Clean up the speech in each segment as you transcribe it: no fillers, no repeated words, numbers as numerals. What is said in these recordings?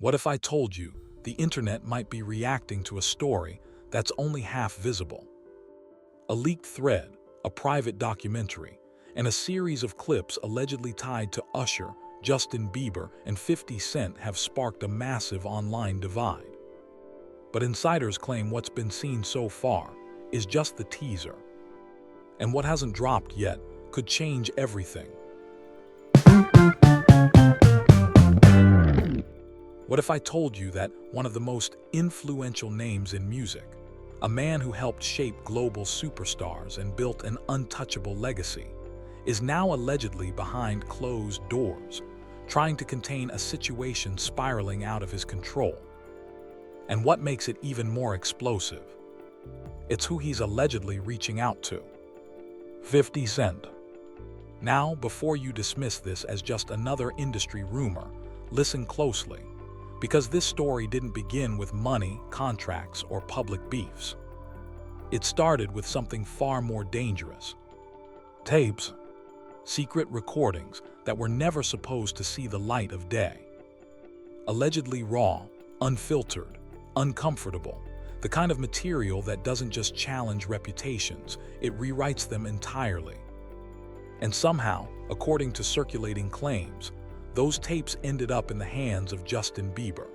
What if I told you the internet might be reacting to a story that's only half visible? A leaked thread, a private documentary, and a series of clips allegedly tied to Usher, Justin Bieber, and 50 Cent have sparked a massive online divide. But insiders claim what's been seen so far is just the teaser. And what hasn't dropped yet could change everything. What if I told you that one of the most influential names in music, a man who helped shape global superstars and built an untouchable legacy, is now allegedly behind closed doors, trying to contain a situation spiraling out of his control? And what makes it even more explosive? It's who he's allegedly reaching out to. 50 Cent. Now, before you dismiss this as just another industry rumor, listen closely, because this story didn't begin with money, contracts, or public beefs. It started with something far more dangerous. Tapes. Secret recordings that were never supposed to see the light of day. Allegedly raw, unfiltered, uncomfortable, the kind of material that doesn't just challenge reputations, it rewrites them entirely. And somehow, according to circulating claims, those tapes ended up in the hands of Justin Bieber.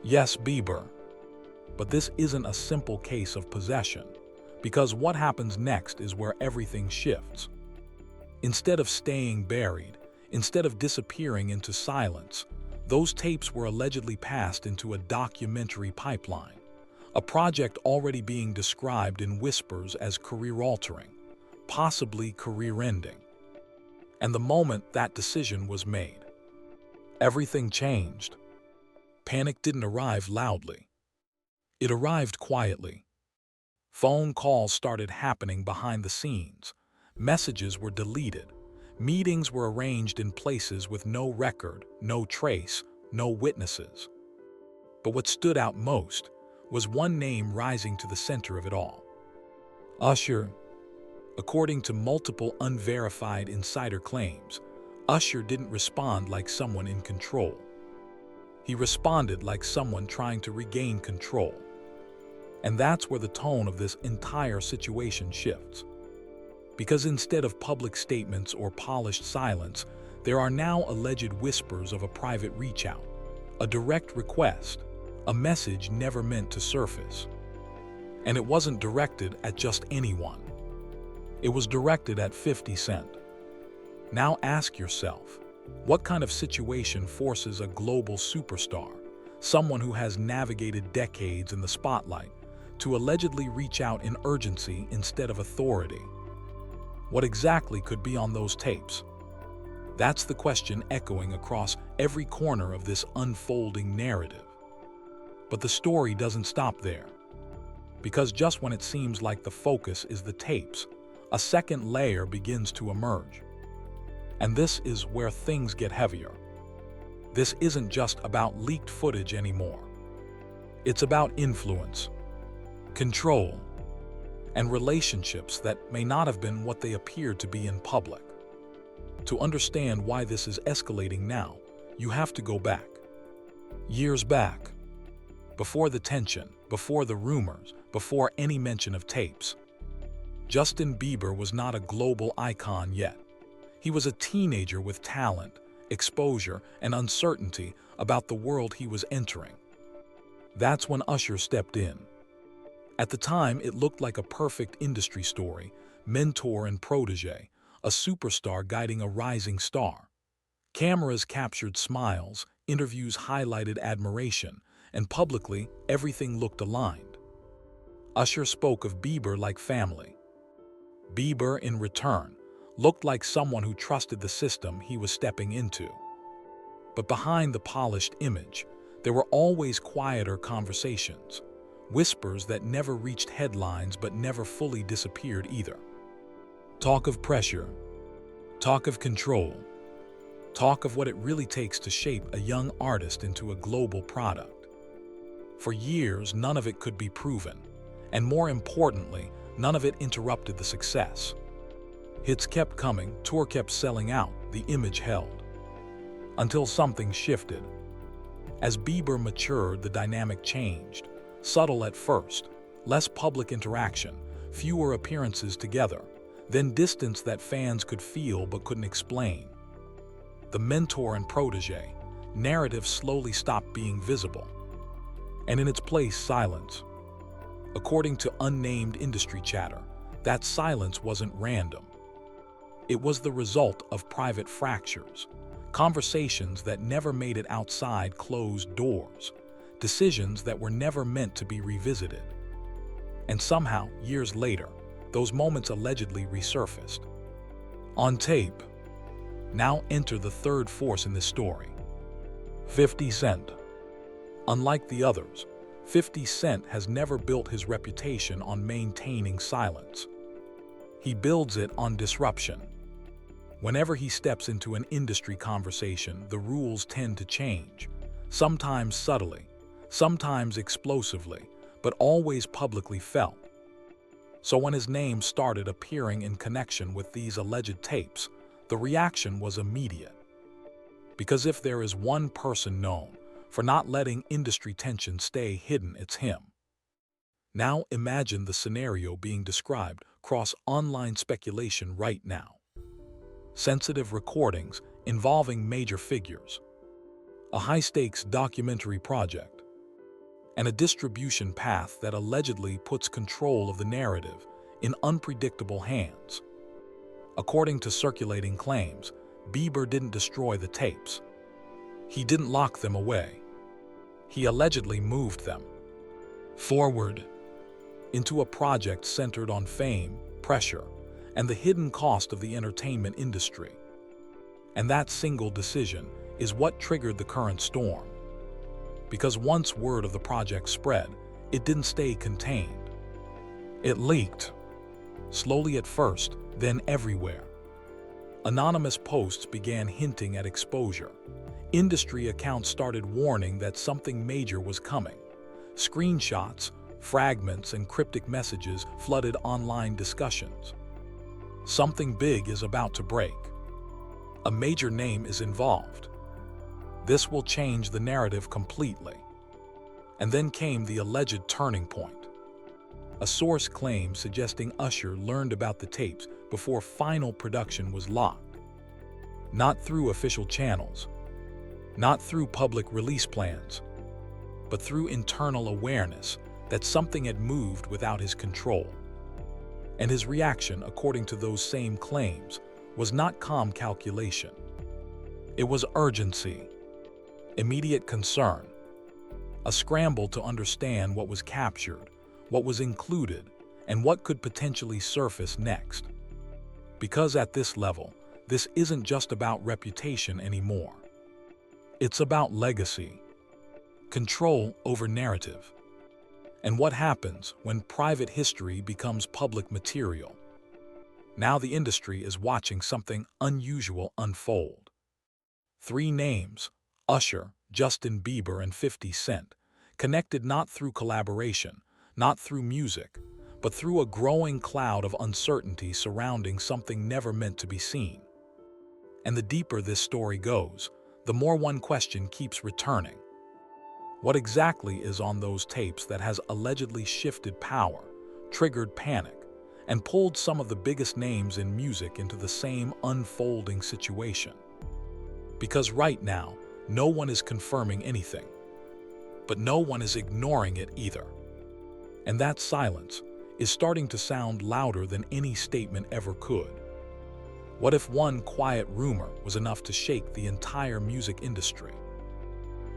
Yes, Bieber. But this isn't a simple case of possession, because what happens next is where everything shifts. Instead of staying buried, instead of disappearing into silence, those tapes were allegedly passed into a documentary pipeline, a project already being described in whispers as career-altering, possibly career-ending. And the moment that decision was made, everything changed. Panic didn't arrive loudly. It arrived quietly. Phone calls started happening behind the scenes. Messages were deleted. Meetings were arranged in places with no record, no trace, no witnesses. But what stood out most was one name rising to the center of it all. Usher. According to multiple unverified insider claims, Usher didn't respond like someone in control. He responded like someone trying to regain control. And that's where the tone of this entire situation shifts. Because instead of public statements or polished silence, there are now alleged whispers of a private reach-out, a direct request, a message never meant to surface. And it wasn't directed at just anyone. It was directed at 50 Cent. Now ask yourself, what kind of situation forces a global superstar, someone who has navigated decades in the spotlight, to allegedly reach out in urgency instead of authority? What exactly could be on those tapes? That's the question echoing across every corner of this unfolding narrative. But the story doesn't stop there. Because just when it seems like the focus is the tapes, a second layer begins to emerge. And this is where things get heavier. This isn't just about leaked footage anymore. It's about influence, control, and relationships that may not have been what they appeared to be in public. To understand why this is escalating now, you have to go back. Years back. Before the tension, before the rumors, before any mention of tapes. Justin Bieber was not a global icon yet. He was a teenager with talent, exposure, and uncertainty about the world he was entering. That's when Usher stepped in. At the time, it looked like a perfect industry story, mentor and protege, a superstar guiding a rising star. Cameras captured smiles, interviews highlighted admiration, and publicly, everything looked aligned. Usher spoke of Bieber like family. Bieber, in return, looked like someone who trusted the system he was stepping into. But behind the polished image, there were always quieter conversations, whispers that never reached headlines but never fully disappeared either. Talk of pressure, talk of control, talk of what it really takes to shape a young artist into a global product. For years, none of it could be proven, and more importantly, none of it interrupted the success. Hits kept coming, tour kept selling out, the image held. Until something shifted. As Bieber matured, the dynamic changed. Subtle at first, less public interaction, fewer appearances together, then distance that fans could feel but couldn't explain. The mentor and protege narrative slowly stopped being visible, and in its place, silence. According to unnamed industry chatter, that silence wasn't random. It was the result of private fractures, conversations that never made it outside closed doors, decisions that were never meant to be revisited. And somehow, years later, those moments allegedly resurfaced. On tape. Now enter the third force in this story. 50 Cent. Unlike the others, 50 Cent has never built his reputation on maintaining silence. He builds it on disruption. Whenever he steps into an industry conversation, the rules tend to change, sometimes subtly, sometimes explosively, but always publicly felt. So when his name started appearing in connection with these alleged tapes, the reaction was immediate. Because if there is one person known for not letting industry tension stay hidden, it's him. Now imagine the scenario being described across online speculation right now. Sensitive recordings involving major figures, a high-stakes documentary project, and a distribution path that allegedly puts control of the narrative in unpredictable hands. According to circulating claims, Bieber didn't destroy the tapes. He didn't lock them away. He allegedly moved them forward into a project centered on fame, pressure, and the hidden cost of the entertainment industry. And that single decision is what triggered the current storm. Because once word of the project spread, it didn't stay contained. It leaked, slowly at first, then everywhere. Anonymous posts began hinting at exposure. Industry accounts started warning that something major was coming. Screenshots, fragments, and cryptic messages flooded online discussions. Something big is about to break. A major name is involved. This will change the narrative completely. And then came the alleged turning point. A source claimed suggesting Usher learned about the tapes before final production was locked. Not through official channels, not through public release plans, but through internal awareness that something had moved without his control. And his reaction, according to those same claims, was not calm calculation. It was urgency, immediate concern, a scramble to understand what was captured, what was included, and what could potentially surface next. Because at this level, this isn't just about reputation anymore. It's about legacy, control over narrative, and what happens when private history becomes public material. Now the industry is watching something unusual unfold. 3 names, Usher, Justin Bieber, and 50 Cent, connected not through collaboration, not through music, but through a growing cloud of uncertainty surrounding something never meant to be seen. And the deeper this story goes, the more one question keeps returning. What exactly is on those tapes that has allegedly shifted power, triggered panic, and pulled some of the biggest names in music into the same unfolding situation? Because right now, no one is confirming anything, but no one is ignoring it either. And that silence is starting to sound louder than any statement ever could. What if one quiet rumor was enough to shake the entire music industry?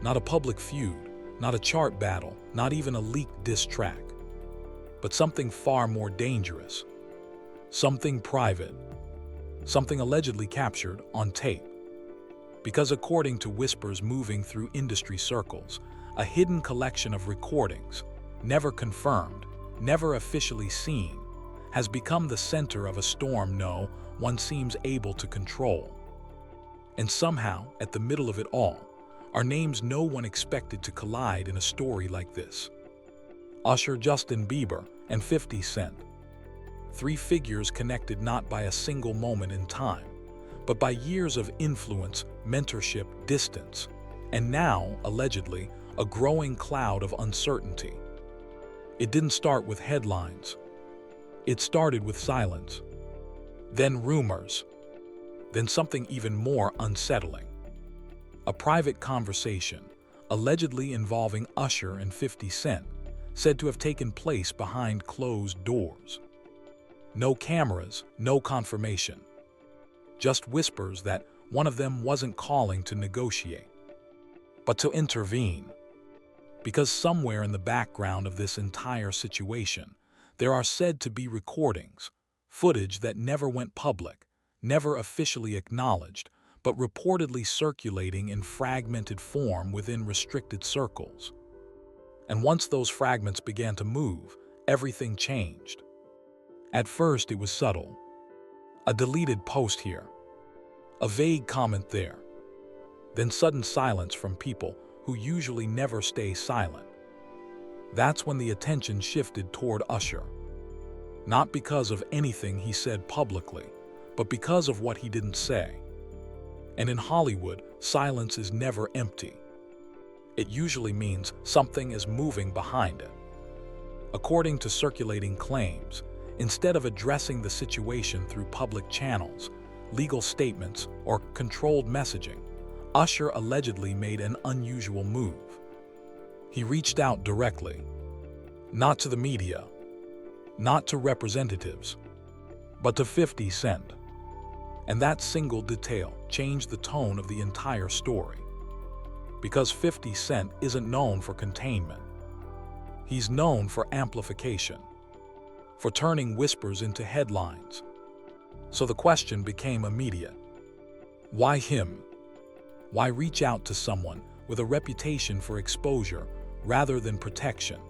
Not a public feud, not a chart battle, not even a leaked diss track, but something far more dangerous, something private, something allegedly captured on tape. Because according to whispers moving through industry circles, a hidden collection of recordings, never confirmed, never officially seen, has become the center of a storm no one seems able to control. And somehow, at the middle of it all, are names no one expected to collide in a story like this. Usher, Justin Bieber, and 50 Cent. 3 figures connected not by a single moment in time, but by years of influence, mentorship, distance, and now, allegedly, a growing cloud of uncertainty. It didn't start with headlines. It started with silence, then rumors, then something even more unsettling. A private conversation, allegedly involving Usher and 50 Cent, said to have taken place behind closed doors. No cameras, no confirmation. Just whispers that one of them wasn't calling to negotiate, but to intervene. Because somewhere in the background of this entire situation, there are said to be recordings, footage that never went public, never officially acknowledged, but reportedly circulating in fragmented form within restricted circles. And once those fragments began to move, everything changed. At first it was subtle. A deleted post here, a vague comment there, then sudden silence from people who usually never stay silent. That's when the attention shifted toward Usher. Not because of anything he said publicly, but because of what he didn't say. And in Hollywood, silence is never empty. It usually means something is moving behind it. According to circulating claims, instead of addressing the situation through public channels, legal statements, or controlled messaging, Usher allegedly made an unusual move. He reached out directly, not to the media, not to representatives, but to 50 Cent. And that single detail changed the tone of the entire story. Because 50 Cent isn't known for containment. He's known for amplification, for turning whispers into headlines. So the question became immediate. Why him? Why reach out to someone with a reputation for exposure rather than protection?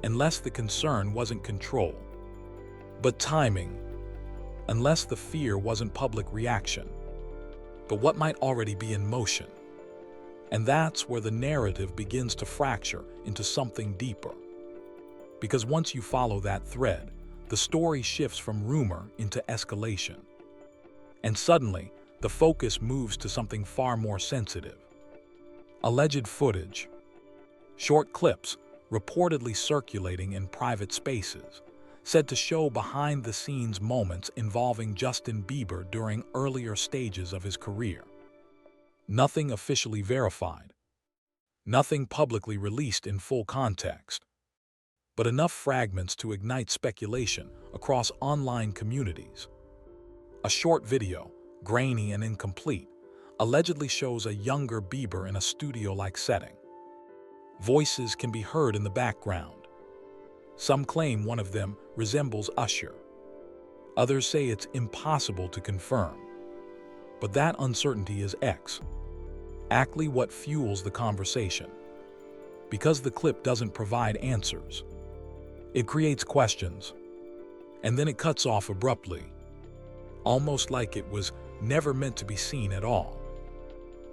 Unless the concern wasn't control, but timing. Unless the fear wasn't public reaction, but what might already be in motion. And that's where the narrative begins to fracture into something deeper. Because once you follow that thread, the story shifts from rumor into escalation. And suddenly, the focus moves to something far more sensitive. Alleged footage. Short clips reportedly circulating in private spaces, said to show behind-the-scenes moments involving Justin Bieber during earlier stages of his career. Nothing officially verified. Nothing publicly released in full context. But enough fragments to ignite speculation across online communities. A short video, grainy and incomplete, allegedly shows a younger Bieber in a studio-like setting. Voices can be heard in the background. Some claim one of them resembles Usher. Others say it's impossible to confirm. But that uncertainty is exactly what fuels the conversation. Because the clip doesn't provide answers. It creates questions. And then it cuts off abruptly. Almost like it was never meant to be seen at all.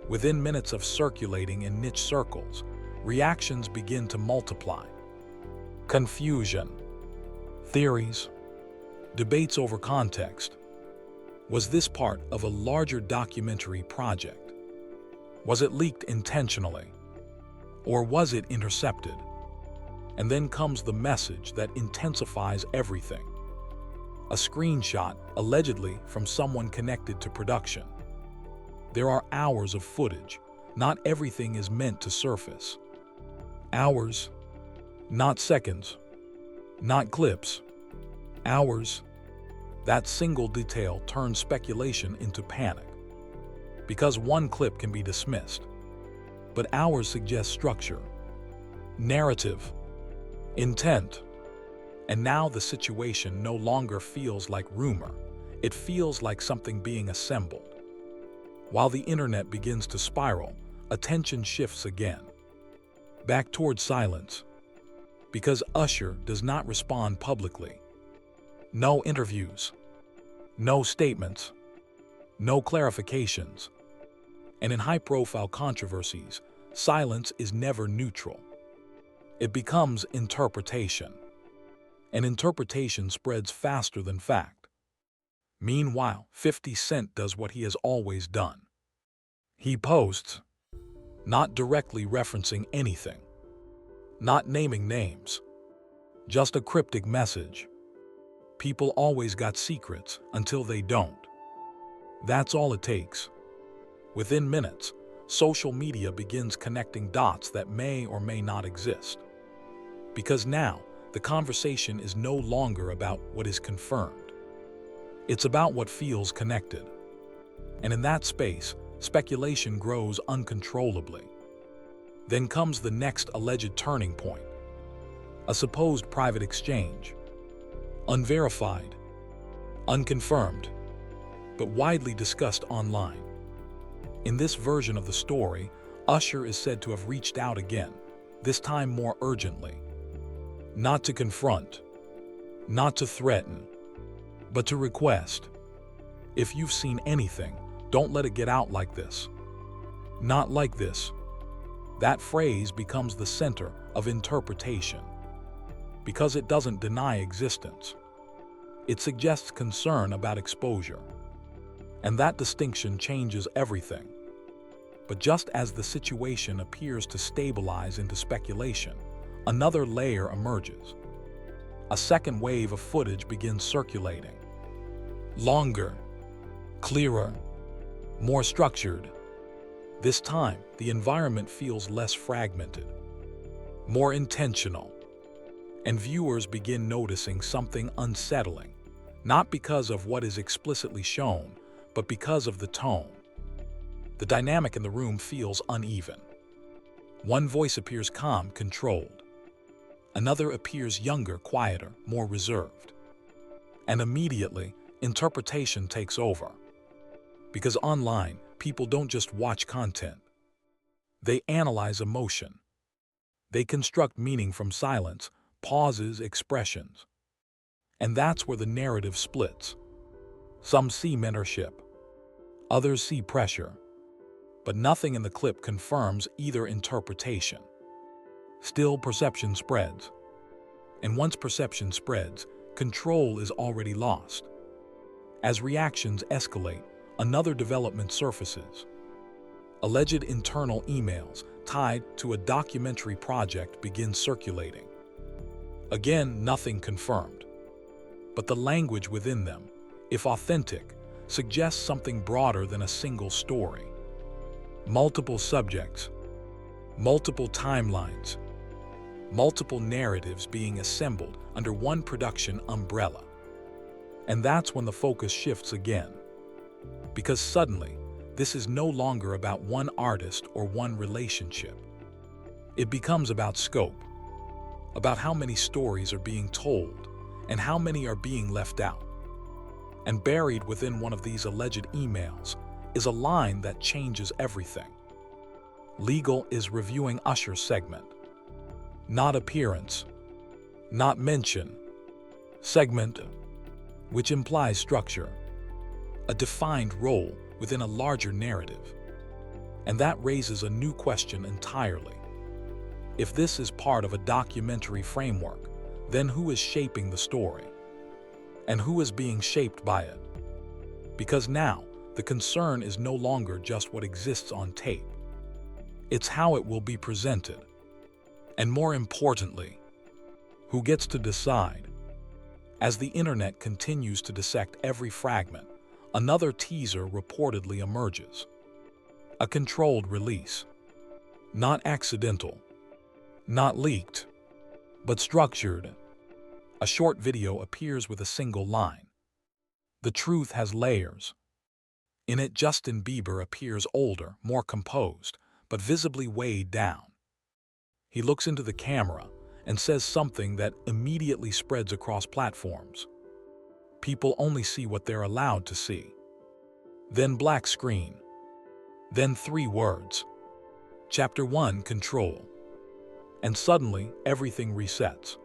Within minutes of circulating in niche circles, reactions begin to multiply. Confusion, theories, debates over context. Was this part of a larger documentary project? Was it leaked intentionally? Or was it intercepted? And then comes the message that intensifies everything. A screenshot, allegedly from someone connected to production. There are hours of footage. Not everything is meant to surface. Hours, not seconds, not clips. Hours. That single detail turns speculation into panic. Because one clip can be dismissed, but hours suggest structure, narrative, intent. And now the situation no longer feels like rumor. It feels like something being assembled. While the internet begins to spiral, attention shifts again. Back towards silence. Because Usher does not respond publicly. No interviews. No statements. No clarifications. And in high-profile controversies, silence is never neutral. It becomes interpretation. And interpretation spreads faster than fact. Meanwhile, 50 Cent does what he has always done. He posts, not directly referencing anything, not naming names, just a cryptic message. People always got secrets until they don't. That's all it takes. Within minutes, social media begins connecting dots that may or may not exist. Because now, the conversation is no longer about what is confirmed. It's about what feels connected. And in that space, speculation grows uncontrollably. Then comes the next alleged turning point. A supposed private exchange. Unverified, unconfirmed, but widely discussed online. In this version of the story, Usher is said to have reached out again, this time more urgently. Not to confront, not to threaten, but to request. If you've seen anything, don't let it get out like this. Not like this. That phrase becomes the center of interpretation. Because it doesn't deny existence. It suggests concern about exposure. And that distinction changes everything. But just as the situation appears to stabilize into speculation, another layer emerges. A second wave of footage begins circulating. Longer, clearer, more structured. This time, the environment feels less fragmented, more intentional. And viewers begin noticing something unsettling, not because of what is explicitly shown, but because of the tone. The dynamic in the room feels uneven. One voice appears calm, controlled. Another appears younger, quieter, more reserved. And immediately, interpretation takes over. Because online, people don't just watch content. They analyze emotion. They construct meaning from silence, pauses, expressions. And that's where the narrative splits. Some see mentorship. Others see pressure. But nothing in the clip confirms either interpretation. Still, perception spreads. And once perception spreads, control is already lost. As reactions escalate, another development surfaces. Alleged internal emails tied to a documentary project begin circulating. Again, nothing confirmed. But the language within them, if authentic, suggests something broader than a single story. Multiple subjects, multiple timelines, multiple narratives being assembled under one production umbrella. And that's when the focus shifts again. Because suddenly, this is no longer about one artist or one relationship. It becomes about scope, about how many stories are being told and how many are being left out. And buried within one of these alleged emails is a line that changes everything. Legal is reviewing Usher's segment. Not appearance, not mention. Segment, which implies structure, a defined role within a larger narrative. And that raises a new question entirely. If this is part of a documentary framework, then who is shaping the story? And who is being shaped by it? Because now, the concern is no longer just what exists on tape. It's how it will be presented. And more importantly, who gets to decide? As the internet continues to dissect every fragment, another teaser reportedly emerges. A controlled release. Not accidental. Not leaked. But structured. A short video appears with a single line. The truth has layers. In it, Justin Bieber appears older, more composed, but visibly weighed down. He looks into the camera and says something that immediately spreads across platforms. People only see what they're allowed to see. Then black screen. Then 3 words. Chapter 1, Control. And suddenly, everything resets.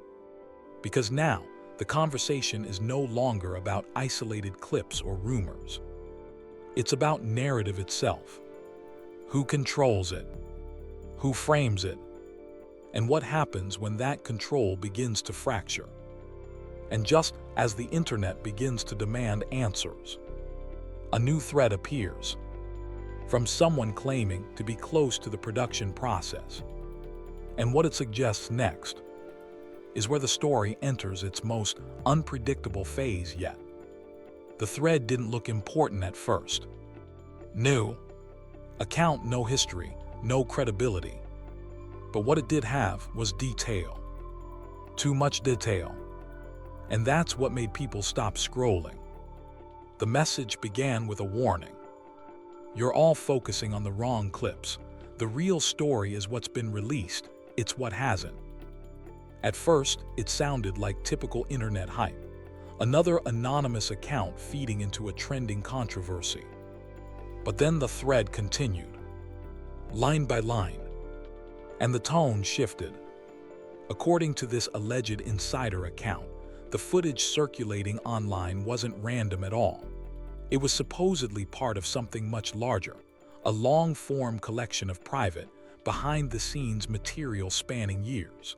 Because now, the conversation is no longer about isolated clips or rumors. It's about narrative itself. Who controls it? Who frames it? And what happens when that control begins to fracture? And just as the internet begins to demand answers, a new threat appears. from someone claiming to be close to the production process. And what it suggests next is where the story enters its most unpredictable phase yet. The thread didn't look important at first. New account, no history, no credibility. But what it did have was detail. Too much detail. And that's what made people stop scrolling. The message began with a warning. You're all focusing on the wrong clips. The real story is what's been released, it's what hasn't. At first, it sounded like typical internet hype. Another anonymous account feeding into a trending controversy. But then the thread continued, line by line, and the tone shifted. According to this alleged insider account, the footage circulating online wasn't random at all. It was supposedly part of something much larger, a long-form collection of private, behind-the-scenes material spanning years.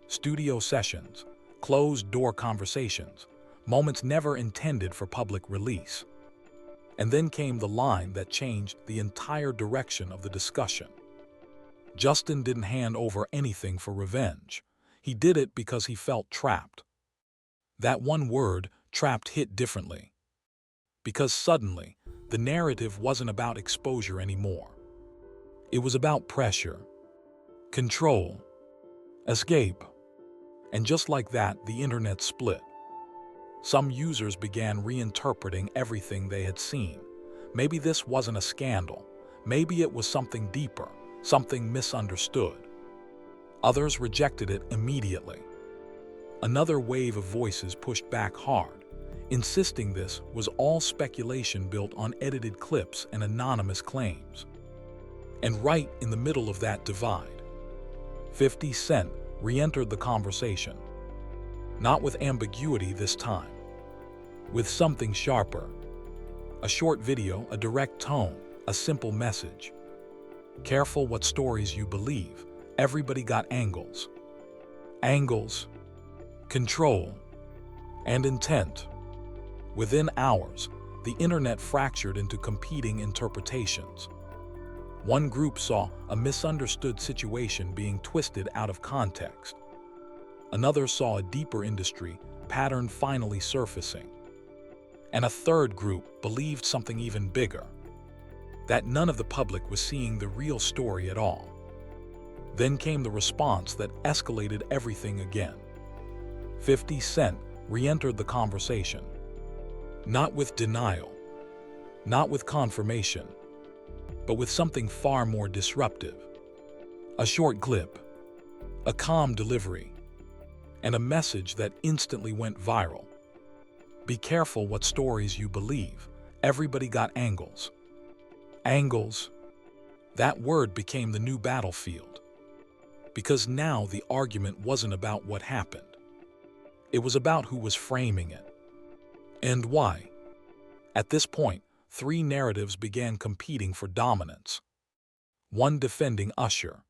Studio sessions, closed-door conversations, moments never intended for public release. And then came the line that changed the entire direction of the discussion. Justin didn't hand over anything for revenge. He did it because he felt trapped. That one word, trapped, hit differently. Because suddenly, the narrative wasn't about exposure anymore. It was about pressure, control, escape. And just like that, the internet split. Some users began reinterpreting everything they had seen. Maybe this wasn't a scandal. Maybe it was something deeper, something misunderstood. Others rejected it immediately. Another wave of voices pushed back hard, insisting this was all speculation built on edited clips and anonymous claims. And right in the middle of that divide, 50 Cent re-entered the conversation. Not with ambiguity this time, with something sharper. A short video, a direct tone, a simple message. Careful what stories you believe. Everybody got angles. Angles, control, and intent. Within hours, the internet fractured into competing interpretations. One group saw a misunderstood situation being twisted out of context. Another saw a deeper industry pattern finally surfacing. And a third group believed something even bigger, that none of the public was seeing the real story at all. Then came the response that escalated everything again. 50 Cent re-entered the conversation. Not with denial, not with confirmation, but with something far more disruptive. A short clip, a calm delivery, and a message that instantly went viral. Be careful what stories you believe. Everybody got angles. Angles. That word became the new battlefield. Because now the argument wasn't about what happened. It was about who was framing it. And why. At this point, three narratives began competing for dominance. One defending Usher,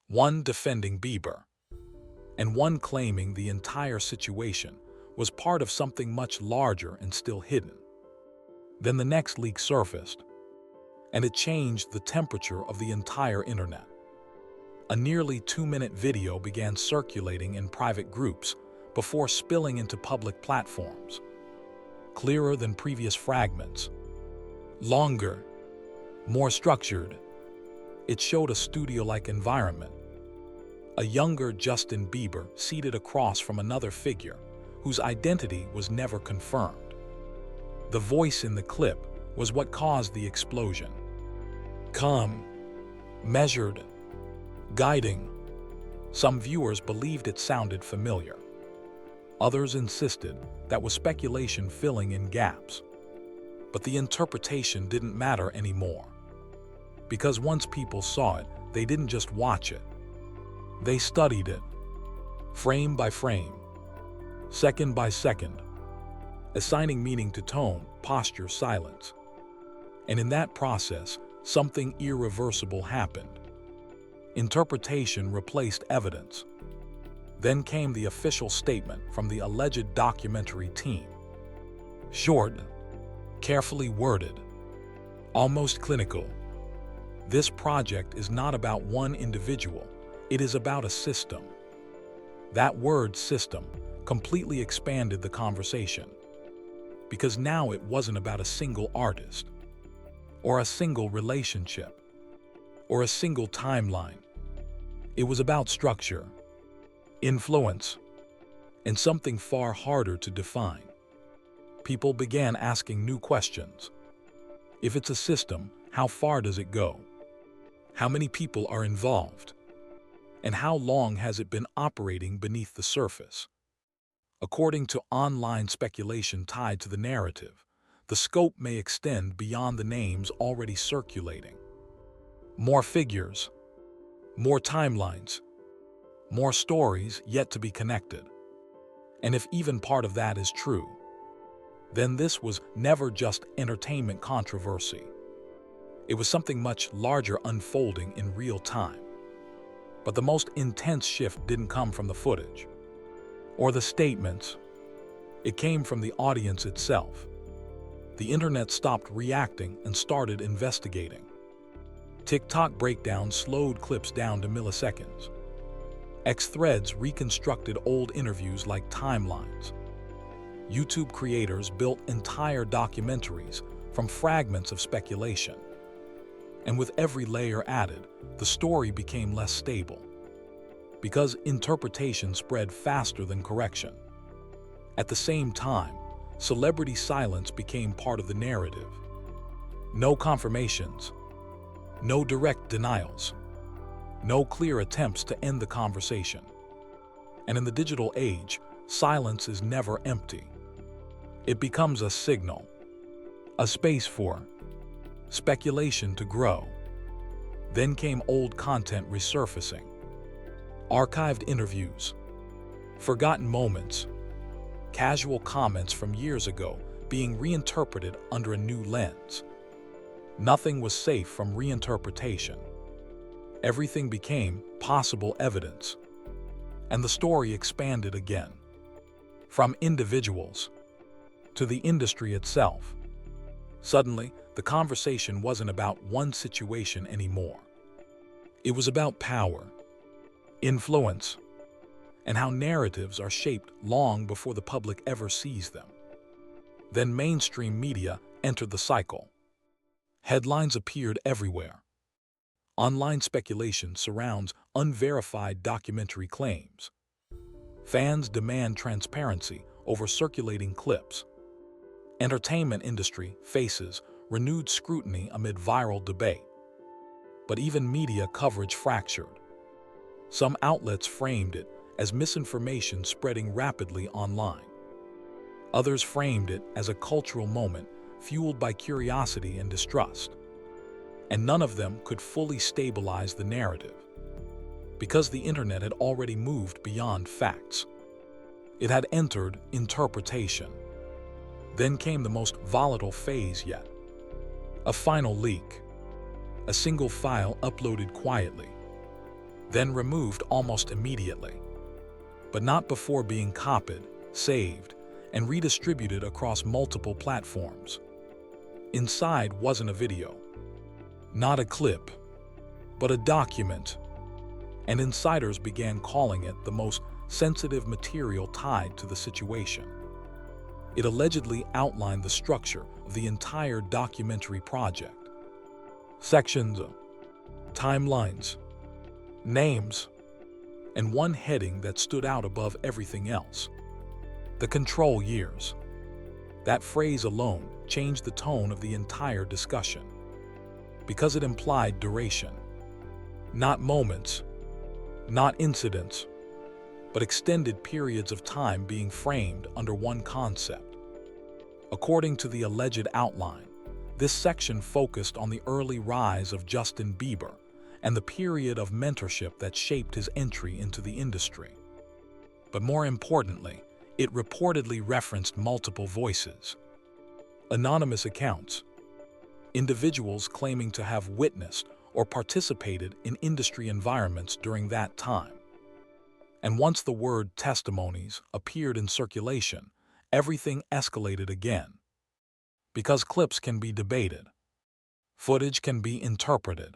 one defending Bieber, and one claiming the entire situation was part of something much larger and still hidden. Then the next leak surfaced, and it changed the temperature of the entire internet. A nearly 2-minute video began circulating in private groups before spilling into public platforms. Clearer than previous fragments. Longer, more structured. It showed a studio-like environment. A younger Justin Bieber seated across from another figure whose identity was never confirmed. The voice in the clip was what caused the explosion. Calm, measured, guiding. Some viewers believed it sounded familiar. Others insisted that was speculation filling in gaps. But the interpretation didn't matter anymore. Because once people saw it, they didn't just watch it. They studied it, frame by frame, second by second, assigning meaning to tone, posture, silence. And in that process, something irreversible happened. Interpretation replaced evidence. Then came the official statement from the alleged documentary team. Short, carefully worded, almost clinical. This project is not about one individual, it is about a system. That word system completely expanded the conversation, because now it wasn't about a single artist, or a single relationship, or a single timeline. It was about structure, influence, and something far harder to define. People began asking new questions. If it's a system, how far does it go? How many people are involved? And how long has it been operating beneath the surface? According to online speculation tied to the narrative, the scope may extend beyond the names already circulating. More figures, more timelines, more stories yet to be connected. And if even part of that is true, then this was never just entertainment controversy. It was something much larger unfolding in real time. But the most intense shift didn't come from the footage or the statements. It came from the audience itself. The internet stopped reacting and started investigating. TikTok breakdowns slowed clips down to milliseconds. X threads reconstructed old interviews like timelines. YouTube creators built entire documentaries from fragments of speculation. And with every layer added, the story became less stable, because interpretation spread faster than correction. At the same time, celebrity silence became part of the narrative. No confirmations, no direct denials, no clear attempts to end the conversation. And in the digital age, silence is never empty. It becomes a signal, a space for speculation to grow. Then came old content resurfacing. Archived interviews, forgotten moments, casual comments from years ago being reinterpreted under a new lens. Nothing was safe from reinterpretation. Everything became possible evidence. And the story expanded again. From individuals to the industry itself. Suddenly, the conversation wasn't about one situation anymore. It was about power, influence, and how narratives are shaped long before the public ever sees them. Then mainstream media entered the cycle. Headlines appeared everywhere. Online speculation surrounds unverified documentary claims. Fans demand transparency over circulating clips. Entertainment industry faces renewed scrutiny amid viral debate. But even media coverage fractured. Some outlets framed it as misinformation spreading rapidly online. Others framed it as a cultural moment fueled by curiosity and distrust. And none of them could fully stabilize the narrative, because the internet had already moved beyond facts. It had entered interpretation. Then came the most volatile phase yet. A final leak. A single file uploaded quietly, then removed almost immediately, but not before being copied, saved, and redistributed across multiple platforms. Inside wasn't a video, not a clip, but a document, and insiders began calling it the most sensitive material tied to the situation. It allegedly outlined the structure of the entire documentary project. Sections, timelines, names, and one heading that stood out above everything else: the control years. That phrase alone changed the tone of the entire discussion, because it implied duration. Not moments, not incidents, but extended periods of time being framed under one concept. According to the alleged outline, this section focused on the early rise of Justin Bieber and the period of mentorship that shaped his entry into the industry. But more importantly, it reportedly referenced multiple voices, anonymous accounts, individuals claiming to have witnessed or participated in industry environments during that time. And once the word testimonies appeared in circulation, everything escalated again. Because clips can be debated, Footage can be interpreted,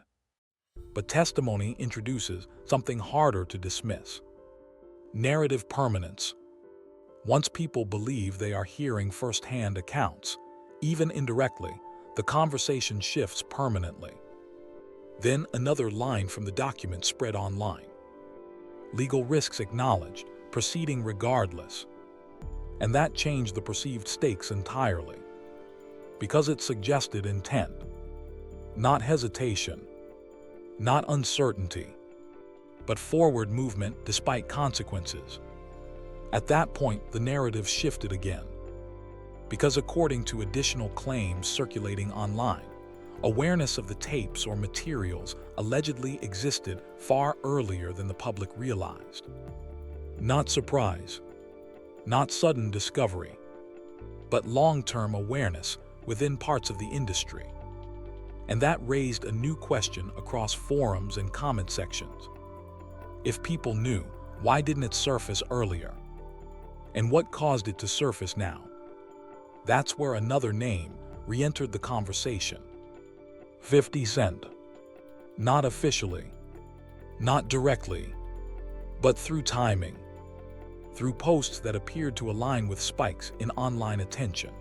but testimony introduces something harder to dismiss: narrative permanence. Once people believe they are hearing first-hand accounts, even indirectly, the conversation shifts permanently. Then another line from the document spread online. Legal risks acknowledged, proceeding regardless. And that changed the perceived stakes entirely, because it suggested intent, not hesitation, not uncertainty, but forward movement despite consequences. At that point, the narrative shifted again, because according to additional claims circulating online, awareness of the tapes or materials allegedly existed far earlier than the public realized. Not surprise, not sudden discovery, but long-term awareness within parts of the industry. And that raised a new question across forums and comment sections. If people knew, why didn't it surface earlier? And what caused it to surface now? That's where another name re-entered the conversation: 50 Cent. Not officially, not directly, but through timing, through posts that appeared to align with spikes in online attention,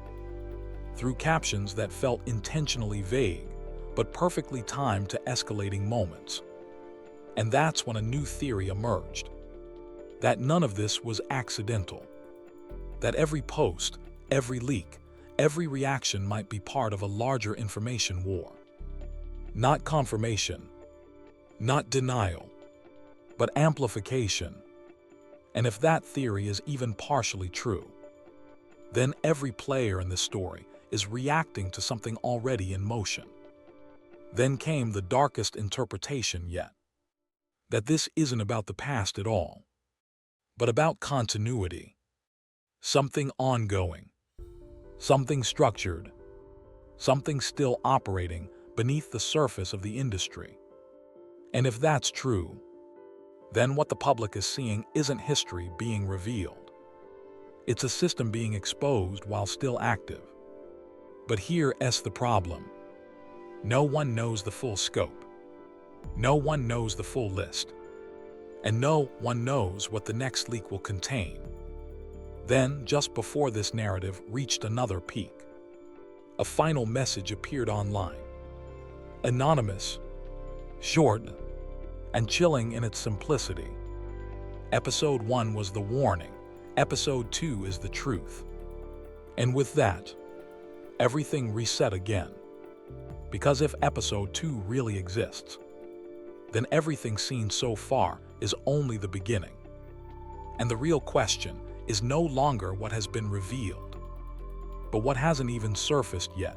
through captions that felt intentionally vague, but perfectly timed to escalating moments. And that's when a new theory emerged: that none of this was accidental, that every post, every leak, every reaction might be part of a larger information war. Not confirmation, not denial, but amplification. And if that theory is even partially true, then every player in the story is reacting to something already in motion. Then came the darkest interpretation yet: that this isn't about the past at all, but about continuity, something ongoing, something structured, something still operating beneath the surface of the industry. And if that's true, then what the public is seeing isn't history being revealed. It's a system being exposed while still active. But here's the problem. No one knows the full scope. No one knows the full list. And no one knows what the next leak will contain. Then, just before this narrative reached another peak, a final message appeared online. Anonymous, short, and chilling in its simplicity. Episode 1 was the warning. Episode 2 is the truth. And with that, everything reset again. Because if Episode 2 really exists, then everything seen so far is only the beginning. And the real question is no longer what has been revealed, but what hasn't even surfaced yet.